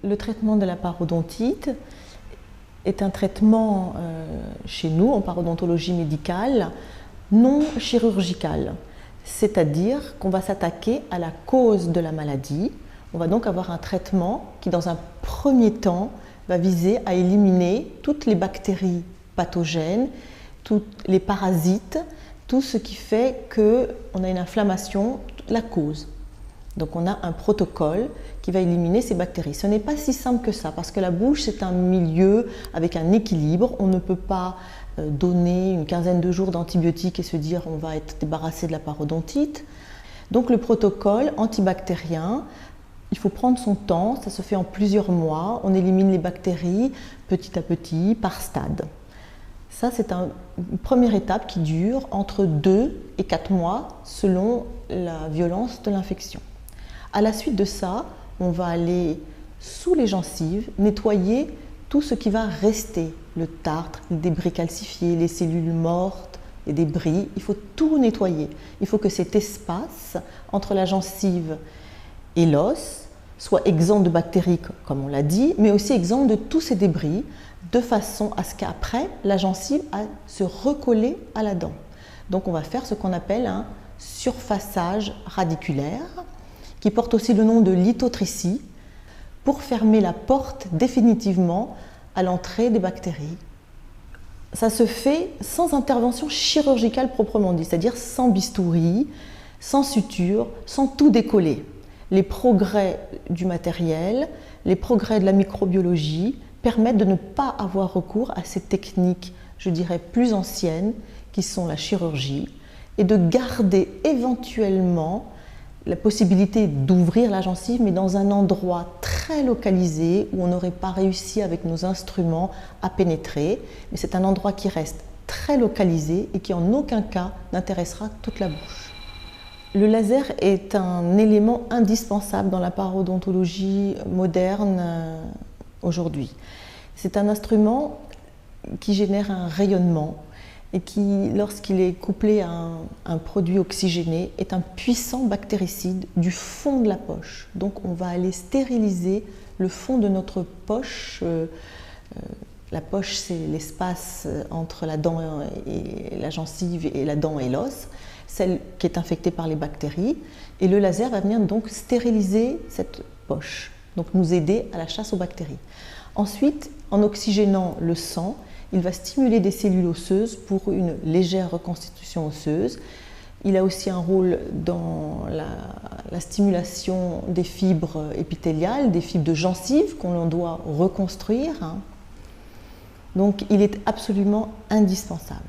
le traitement de la parodontite est un traitement chez nous, en parodontologie médicale, non chirurgical. C'est-à-dire qu'on va s'attaquer à la cause de la maladie. On va donc avoir un traitement qui, dans un premier temps, va viser à éliminer toutes les bactéries pathogènes, tous les parasites, tout ce qui fait qu'on a une inflammation, la cause. Donc on a un protocole qui va éliminer ces bactéries. Ce n'est pas si simple que ça, parce que la bouche, c'est un milieu avec un équilibre. On ne peut pas donner une quinzaine de jours d'antibiotiques et se dire on va être débarrassé de la parodontite. Donc le protocole antibactérien, il faut prendre son temps, ça se fait en plusieurs mois. On élimine les bactéries petit à petit, par stade. Ça, c'est une première étape qui dure entre 2 et 4 mois selon la violence de l'infection. À la suite de ça, on va aller sous les gencives nettoyer tout ce qui va rester, le tartre, les débris calcifiés, les cellules mortes, les débris. Il faut tout nettoyer. Il faut que cet espace entre la gencive et l'os soit exempt de bactéries, comme on l'a dit, mais aussi exempt de tous ces débris, de façon à ce qu'après, la gencive a se recoller à la dent. Donc on va faire ce qu'on appelle un surfaçage radiculaire, qui porte aussi le nom de lithotricie, pour fermer la porte définitivement à l'entrée des bactéries. Ça se fait sans intervention chirurgicale proprement dit, c'est-à-dire sans bistouri, sans suture, sans tout décoller. Les progrès du matériel, les progrès de la microbiologie permettent de ne pas avoir recours à ces techniques, je dirais, plus anciennes, qui sont la chirurgie, et de garder éventuellement la possibilité d'ouvrir la gencive, mais dans un endroit très localisé où on n'aurait pas réussi avec nos instruments à pénétrer. Mais c'est un endroit qui reste très localisé et qui en aucun cas n'intéressera toute la bouche. Le laser est un élément indispensable dans la parodontologie moderne aujourd'hui. C'est un instrument qui génère un rayonnement et qui, lorsqu'il est couplé à un produit oxygéné, est un puissant bactéricide du fond de la poche. Donc on va aller stériliser le fond de notre poche. La poche, c'est l'espace entre la dent et la gencive et la dent et l'os, celle qui est infectée par les bactéries. Et le laser va venir donc stériliser cette poche, donc nous aider à la chasse aux bactéries. Ensuite, en oxygénant le sang, il va stimuler des cellules osseuses pour une légère reconstitution osseuse. Il a aussi un rôle dans la stimulation des fibres épithéliales, des fibres de gencive qu'on doit reconstruire. Donc il est absolument indispensable.